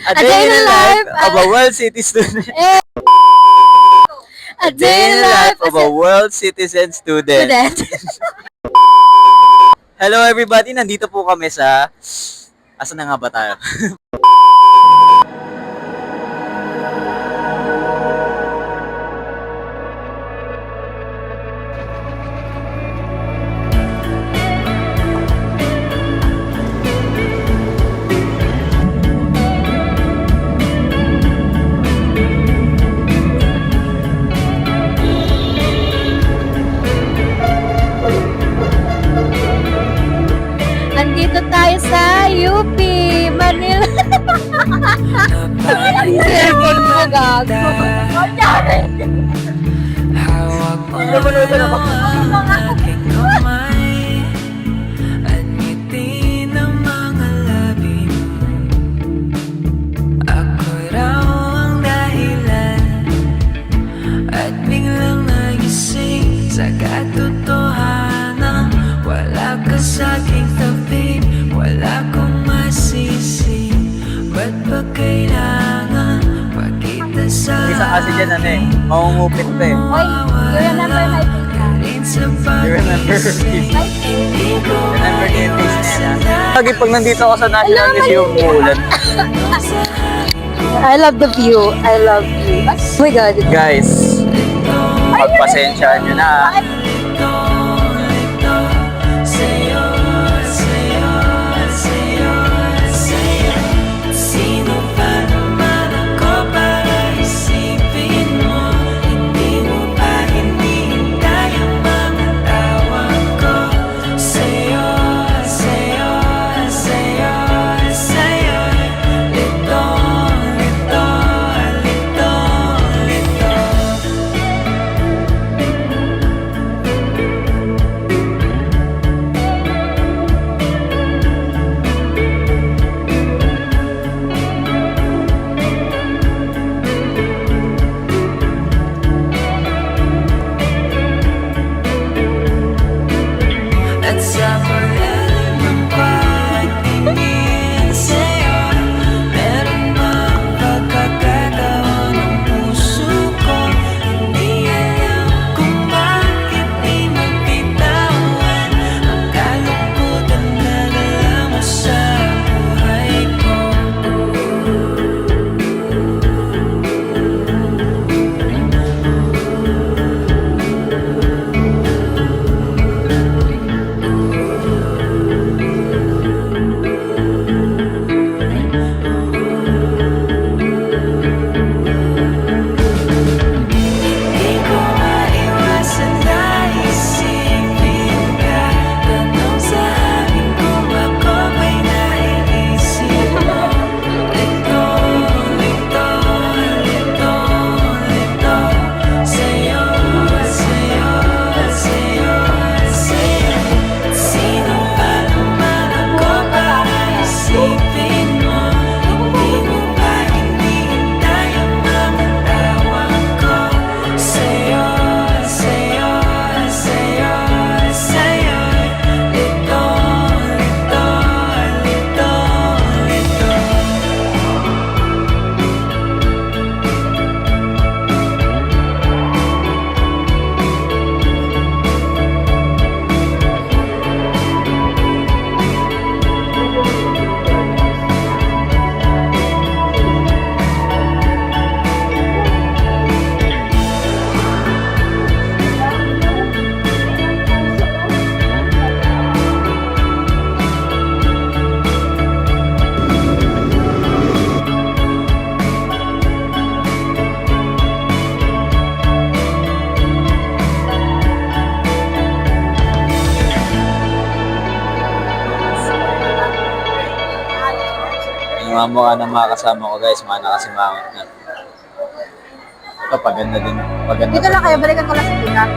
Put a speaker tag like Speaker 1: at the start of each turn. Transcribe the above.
Speaker 1: A day in the life of a world city student. A day in the life of a world citizen student. Hello everybody, nandito po kami sa... Asan na nga ba tayo?
Speaker 2: Nandito tayo sa UP, Manila. Cellphone mo, gago.
Speaker 3: Hawak mo ang aking kamay at ngiti ng mga labi mo. Ako raw ang dahilan at biglang nagising sa katotohanan. Wala ka sa aking tabi, wala kong masisi. Ba't ba kailangan pakita sa
Speaker 1: Isa kasi dyan mangungupit pa eh.
Speaker 2: Oy, you remember my face?
Speaker 1: You remember her face?
Speaker 2: My face?
Speaker 1: Remember yung face na yan, ha? Lagi pag nandito ako sa National Museum, umuulan.
Speaker 2: I love the view. I love you. Oh my God.
Speaker 1: Guys, pagpasensyaan nyo na.
Speaker 3: At sa pag-alam ng pagtingin sa'yo, meron bang pagkakataon ng puso ko? Hindi alam kung bakit di magbitawan ang kalungkutan na dala mo sa buhay ko. Di ko maiwasan na isipin ka. Tanong sa akin kung ako ba'y naiisip mo. Lito, lito, lito, lito. Sa'yo, sa'yo, sa'yo, sa'yo. Sino pa naman ako para isipin mo? Hindi mo ba hinihintay ang mga tawag ko? Sa'yo, sa'yo, sa'yo, sa'yo. Lito, lito, lito, lito.
Speaker 1: Yung mga mukha ng mga kasama ko guys, mga nakasimangot na. Ito, paganda din. Paganda
Speaker 2: Dito lang kayo, balikan ko lang sa pick-up.